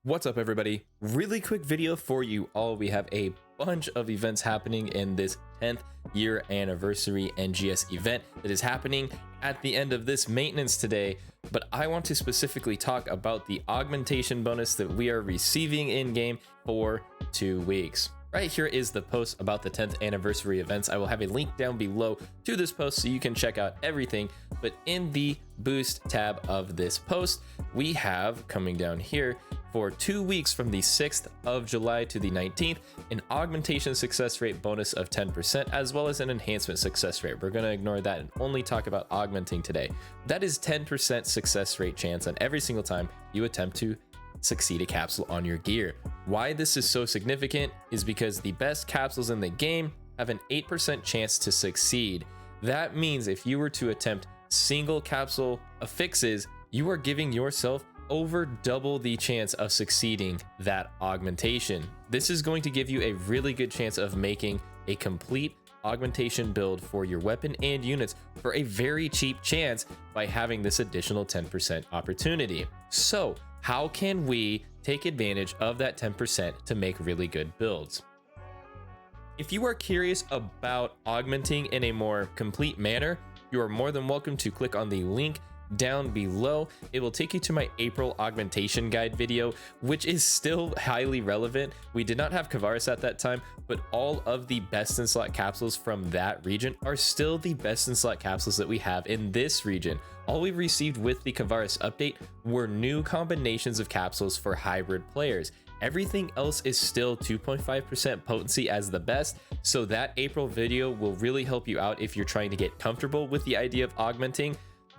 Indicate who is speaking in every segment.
Speaker 1: What's up, everybody? Really quick video for you all. We have a bunch of events happening in this 10th year anniversary NGS event that is happening at the end of this maintenance today, but I want to specifically talk about the augmentation bonus that we are receiving in game for 2 weeks. Right here is the post about the 10th anniversary events. I will have a link down below to this post so you can check out everything. But in the boost tab of this post, we have coming down here for 2 weeks from the 6th of July to the 19th, an augmentation success rate bonus of 10%, as well as an enhancement success rate. We're going to ignore that and only talk about augmenting today. That is 10% success rate chance on every single time you attempt to succeed a capsule on your gear. Why this is so significant is because the best capsules in the game have an 8% chance to succeed. That means if you were to attempt single capsule affixes, you are giving yourself over double the chance of succeeding that augmentation. This is going to give you a really good chance of making a complete augmentation build for your weapon and units for a very cheap chance by having this additional 10% opportunity. So how can we take advantage of that 10% to make really good builds? If you are curious about augmenting in a more complete manner, you are more than welcome to click on the link down below. It will take you to my April augmentation guide video, which is still highly relevant. We did not have Kavaris at that time, but all of the best in slot capsules from that region are still the best in slot capsules that we have in this region. All we received with the Kavaris update were new combinations of capsules for hybrid players. Everything else is still 2.5% potency as the best, so that April video will really help you out if you're trying to get comfortable with the idea of augmenting.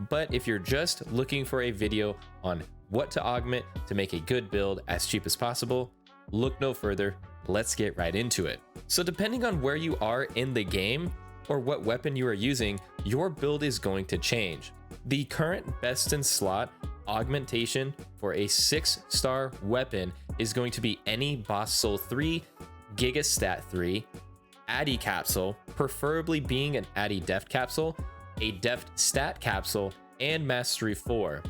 Speaker 1: But if you're just looking for a video on what to augment to make a good build as cheap as possible, look no further. Let's get right into it. So depending on where you are in the game or what weapon you are using, your build is going to change. The current best in slot augmentation for a 6-star weapon is going to be any Boss Soul 3, Giga Stat 3, Addy capsule, preferably being an Addy Deft capsule, a Deft Stat capsule, and Mastery 4.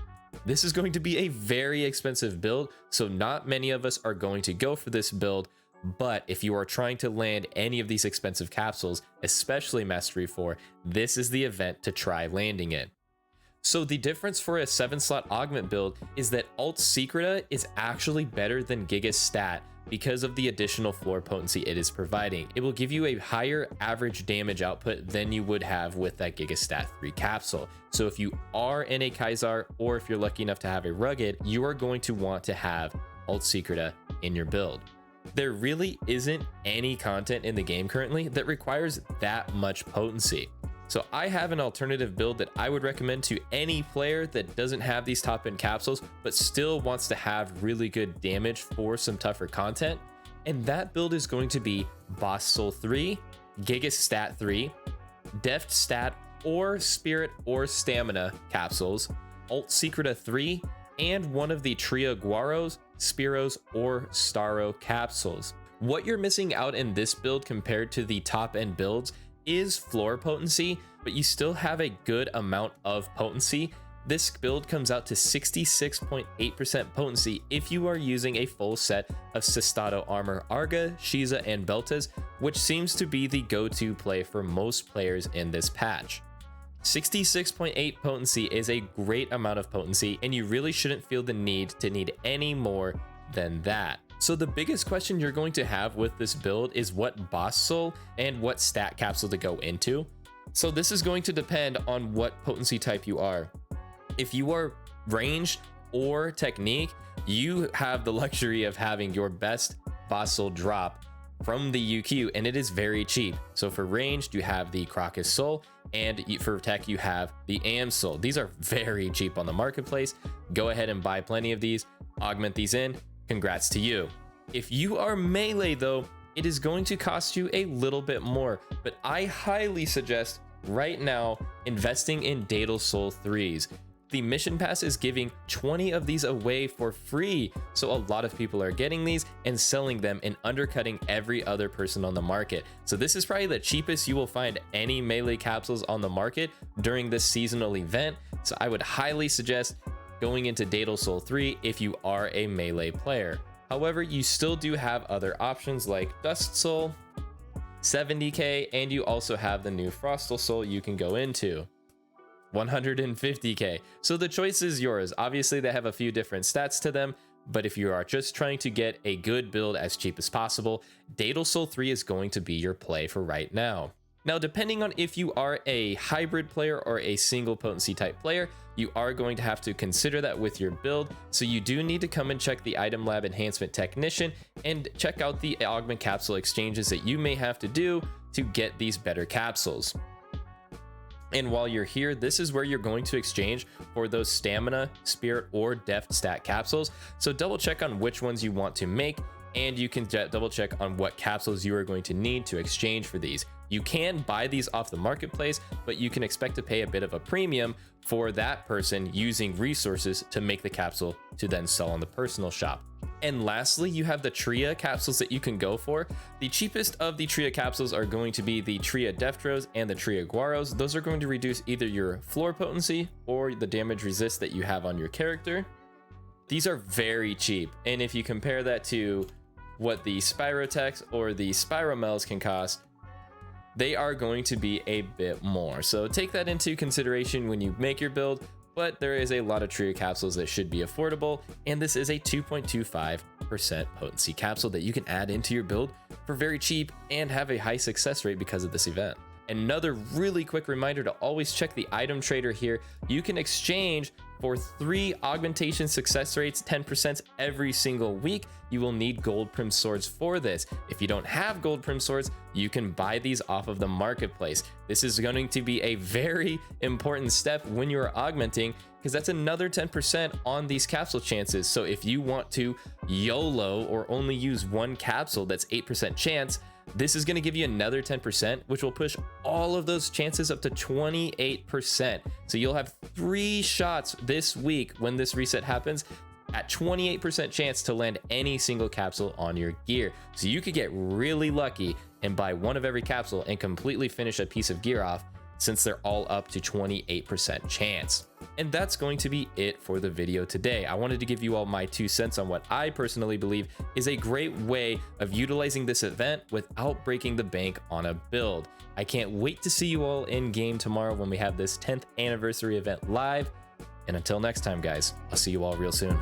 Speaker 1: This is going to be a very expensive build, so not many of us are going to go for this build, but if you are trying to land any of these expensive capsules, especially Mastery 4, this is the event to try landing it. So the difference for a 7-slot augment build is that Alt Secreta is actually better than Giga Stat because of the additional floor potency it is providing. It will give you a higher average damage output than you would have with that Giga Stat 3 capsule. So if you are in a Kaisar, or if you're lucky enough to have a Rugged, you are going to want to have Alt Secreta in your build. There really isn't any content in the game currently that requires that much potency. So I have an alternative build that I would recommend to any player that doesn't have these top end capsules, but still wants to have really good damage for some tougher content. And that build is going to be Boss Soul 3, Giga Stat 3, Deft Stat or Spirit or Stamina capsules, Alt Secreta 3, and one of the Tria Guaros, Spiros, or Staro capsules. What you're missing out in this build compared to the top end builds is floor potency, but you still have a good amount of potency. This build comes out to 66.8% potency if you are using a full set of Cistato armor Arga, Shiza, and Beltas, which seems to be the go-to play for most players in this patch. 66.8 potency is a great amount of potency, and you really shouldn't feel the need to need any more than that. So the biggest question you're going to have with this build is what boss soul and what stat capsule to go into. So this is going to depend on what potency type you are. If you are ranged or technique, you have the luxury of having your best boss soul drop from the UQ, and it is very cheap. So for ranged, you have the Crocus Soul, and for tech, you have the Am Soul. These are very cheap on the marketplace. Go ahead and buy plenty of these, augment these in. Congrats to you. If you are melee though, it is going to cost you a little bit more, but I highly suggest right now investing in Daedal Soul 3s. The mission pass is giving 20 of these away for free, so a lot of people are getting these and selling them and undercutting every other person on the market. So this is probably the cheapest you will find any melee capsules on the market during this seasonal event. So I would highly suggest going into Daedal Soul 3 if you are a melee player. However, you still do have other options like Dust Soul, 70k, and you also have the new Frostal Soul you can go into, 150k. So the choice is yours. Obviously, they have a few different stats to them, but if you are just trying to get a good build as cheap as possible, Daedal Soul 3 is going to be your play for right now. Now, depending on if you are a hybrid player or a single potency type player, you are going to have to consider that with your build. So you do need to come and check the Item Lab Enhancement Technician and check out the Augment capsule exchanges that you may have to do to get these better capsules. And while you're here, this is where you're going to exchange for those stamina, spirit, or deft stat capsules. So double check on which ones you want to make, and you can double check on what capsules you are going to need to exchange for these. You can buy these off the marketplace, but you can expect to pay a bit of a premium for that person using resources to make the capsule to then sell on the personal shop. And lastly, you have the Tria capsules that you can go for. The cheapest of the Tria capsules are going to be the Tria Deftros and the Tria Guaros. Those are going to reduce either your floor potency or the damage resist that you have on your character. These are very cheap, and if you compare that to what the Spyrotechs or the Spiromels can cost, they are going to be a bit more. So take that into consideration when you make your build, but there is a lot of Tria capsules that should be affordable, and this is a 2.25% potency capsule that you can add into your build for very cheap and have a high success rate because of this event. Another really quick reminder to always check the item trader here. You can exchange for 3 augmentation success rates, 10% every single week. You will need gold prim swords for this. If you don't have gold prim swords, you can buy these off of the marketplace. This is going to be a very important step when you are augmenting, because that's another 10% on these capsule chances. So if you want to YOLO or only use one capsule that's 8% chance, this is going to give you another 10%, which will push all of those chances up to 28%. So you'll have 3 shots this week when this reset happens at 28% chance to land any single capsule on your gear. So you could get really lucky and buy one of every capsule and completely finish a piece of gear off, since they're all up to 28% chance. And that's going to be it for the video today. I wanted to give you all my 2 cents on what I personally believe is a great way of utilizing this event without breaking the bank on a build. I can't wait to see you all in game tomorrow when we have this 10th anniversary event live. And until next time, guys, I'll see you all real soon.